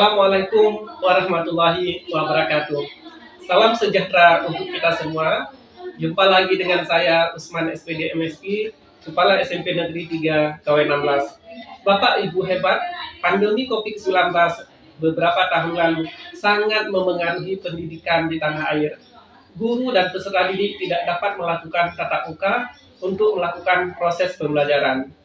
Assalamualaikum warahmatullahi wabarakatuh. Salam sejahtera untuk kita semua. Jumpa lagi dengan saya Usman SPD MSI, Kepala SMP Negeri 3 KW16. Bapak Ibu hebat, pandemi COVID-19 beberapa tahun lalu sangat memengaruhi pendidikan di tanah air. Guru dan peserta didik tidak dapat melakukan tatap muka untuk melakukan proses pembelajaran.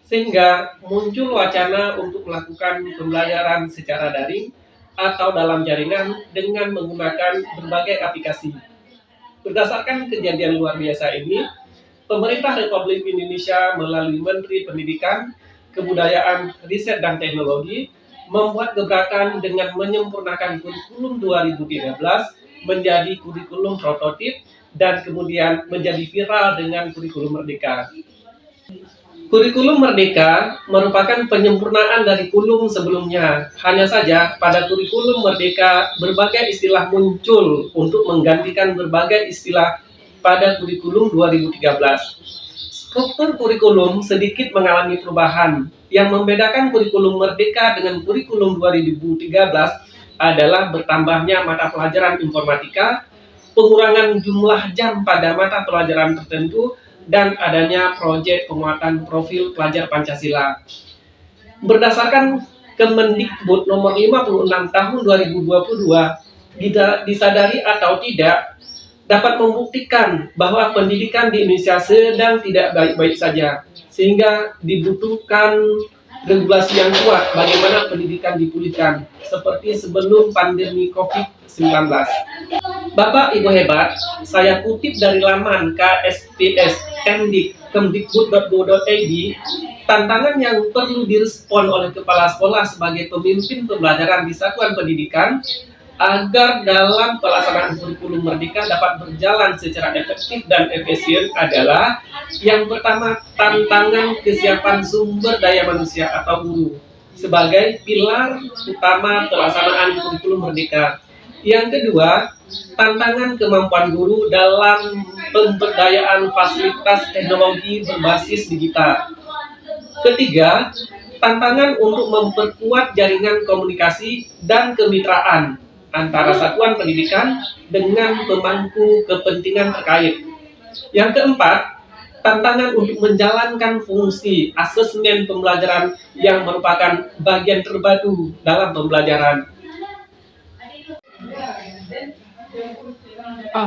Sehingga muncul wacana untuk melakukan pembelajaran secara daring atau dalam jaringan dengan menggunakan berbagai aplikasi. Berdasarkan kejadian luar biasa ini, pemerintah Republik Indonesia melalui Menteri Pendidikan, Kebudayaan, Riset dan Teknologi membuat gebrakan dengan menyempurnakan kurikulum 2013 menjadi kurikulum prototip dan kemudian menjadi viral dengan kurikulum Merdeka. Kurikulum Merdeka merupakan penyempurnaan dari kurikulum sebelumnya. Hanya saja pada kurikulum Merdeka berbagai istilah muncul untuk menggantikan berbagai istilah pada kurikulum 2013. Struktur kurikulum sedikit mengalami perubahan. Yang membedakan kurikulum Merdeka dengan kurikulum 2013 adalah bertambahnya mata pelajaran informatika, pengurangan jumlah jam pada mata pelajaran tertentu, dan adanya proyek penguatan profil pelajar Pancasila. Berdasarkan Kemendikbud nomor 56 tahun 2022, disadari atau tidak, dapat membuktikan bahwa pendidikan di Indonesia sedang tidak baik-baik saja, sehingga dibutuhkan regulasi yang kuat bagaimana pendidikan dipulihkan, seperti sebelum pandemi COVID-19. Bapak Ibu hebat, saya kutip dari laman kspsmdik.kemdikbud.go.id, tantangan yang perlu direspon oleh kepala sekolah sebagai pemimpin pembelajaran di satuan pendidikan agar dalam pelaksanaan kurikulum Merdeka dapat berjalan secara efektif dan efisien adalah yang pertama, tantangan kesiapan sumber daya manusia atau guru sebagai pilar utama pelaksanaan kurikulum Merdeka. Yang kedua, tantangan kemampuan guru dalam pemberdayaan fasilitas teknologi berbasis digital. Ketiga, tantangan untuk memperkuat jaringan komunikasi dan kemitraan antara satuan pendidikan dengan pemangku kepentingan terkait. Yang keempat, tantangan untuk menjalankan fungsi asesmen pembelajaran yang merupakan bagian terpadu dalam pembelajaran.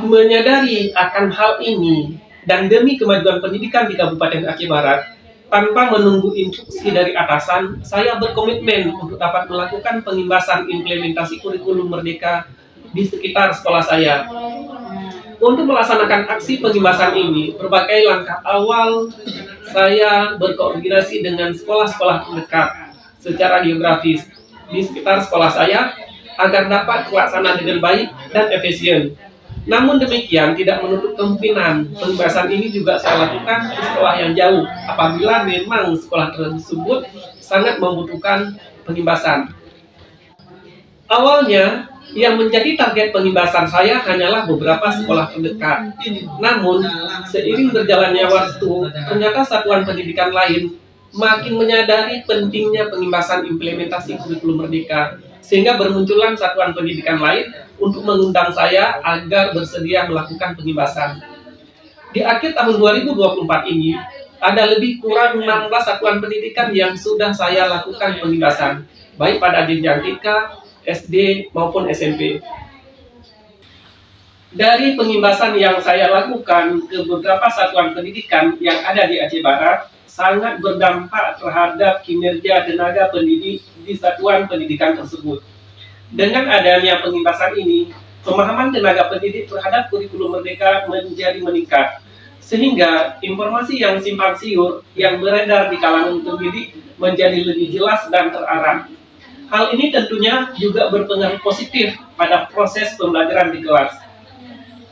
Menyadari akan hal ini dan demi kemajuan pendidikan di Kabupaten Aceh Barat, tanpa menunggu instruksi dari atasan, saya berkomitmen untuk dapat melakukan pengimbasan implementasi kurikulum Merdeka di sekitar sekolah saya. Untuk melaksanakan aksi pengimbasan ini, berbagai langkah awal saya berkoordinasi dengan sekolah-sekolah terdekat secara geografis di sekitar sekolah saya agar dapat terlaksana dengan baik dan efisien. Namun demikian, tidak menutup kemungkinan pengimbasan ini juga saya lakukan di sekolah yang jauh apabila memang sekolah tersebut sangat membutuhkan pengimbasan. Awalnya, yang menjadi target pengimbasan saya hanyalah beberapa sekolah terdekat. Namun, seiring berjalannya waktu, ternyata satuan pendidikan lain makin menyadari pentingnya pengimbasan implementasi kurikulum Merdeka, sehingga bermunculan satuan pendidikan lain untuk mengundang saya agar bersedia melakukan pengimbasan. Di akhir tahun 2024 ini, ada lebih kurang 16 satuan pendidikan yang sudah saya lakukan pengimbasan, baik pada jenjang TK, SD, maupun SMP. Dari pengimbasan yang saya lakukan ke beberapa satuan pendidikan yang ada di Aceh Barat, sangat berdampak terhadap kinerja tenaga pendidik di satuan pendidikan tersebut. Dengan adanya pengimbasan ini, pemahaman tenaga pendidik terhadap kurikulum Merdeka menjadi meningkat, sehingga informasi yang simpang siur yang beredar di kalangan pendidik menjadi lebih jelas dan terarah. Hal ini tentunya juga berpengaruh positif pada proses pembelajaran di kelas.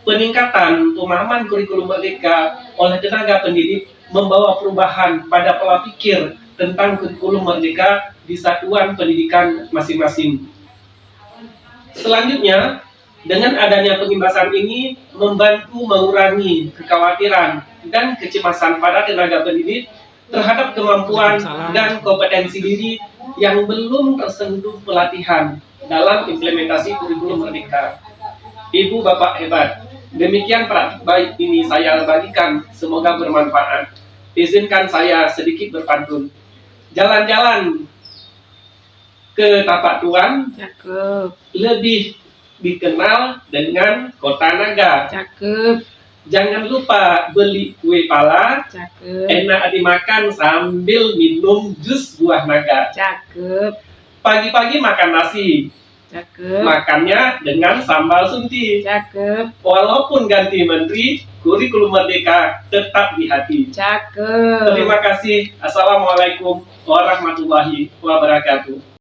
Peningkatan pemahaman kurikulum Merdeka oleh tenaga pendidik membawa perubahan pada pola pikir tentang kurikulum Merdeka di satuan pendidikan masing-masing. Selanjutnya, dengan adanya pengimbasan ini membantu mengurangi kekhawatiran dan kecemasan pada tenaga pendidik terhadap kemampuan dan kompetensi diri yang belum tersentuh pelatihan dalam implementasi kurikulum Merdeka. Ibu Bapak hebat, demikian praktik baik ini saya bagikan, semoga bermanfaat. Izinkan saya sedikit berpantun. Jalan-jalan ke tapak tuan, Cakep. lebih dikenal dengan Kota Naga. Cakep. Jangan lupa beli kue pala, Cakep. enak dimakan sambil minum jus buah naga. Cakep. Pagi-pagi makan nasi, Cakep. makannya dengan sambal sunti. Cakep. Walaupun ganti menteri, kurikulum Merdeka tetap di hati. Cakep. Terima kasih. Assalamualaikum warahmatullahi wabarakatuh.